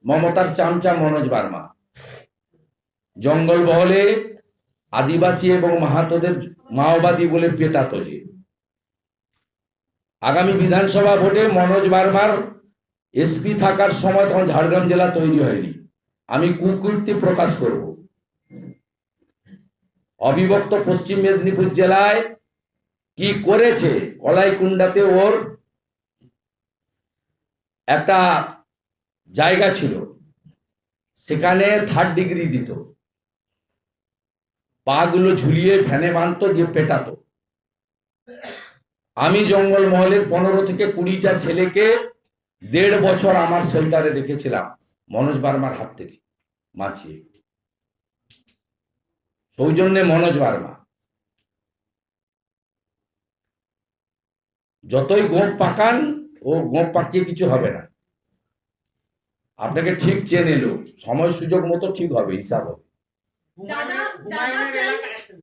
মমতার চামচা মনোজ বার্মা জঙ্গলমহলে আদিবাসী এবং মাহাতোদের মাওবাদী বলে পেটাতো যে আগামী বিধানসভা ভোটে মনোজ বার্মার এসপি থাকার সময় তখন ঝাড়গ্রাম জেলা তৈরি হয়নি। আমি কুকীর্তি প্রকাশ করব, অবিভক্ত পশ্চিম মেদিনীপুর জেলায় কি করেছে। কলাইকুণ্ডাতে ওর একটা জায়গা ছিল, সেখানে 3rd ডিগ্রি দিত, পা গুলো ঝুলিয়ে ফ্যানে বাঁধতো, দিয়ে পেটাতো। আমি জঙ্গলমহলের 15 থেকে 20টা ছেলেকে 1.5 বছর আমার শেল্টারে রেখেছিলাম মনোজ বার্মার হাত থেকে বাঁচিয়ে। সৌজন্যে মনোজ বার্মা। যতই গোপ পাকান, ও গোপ পাকিয়ে কিছু হবে না। আপনাকে ঠিক চেনে লোক, সময় সুযোগ মতো ঠিক হবে, হিসাব হবে।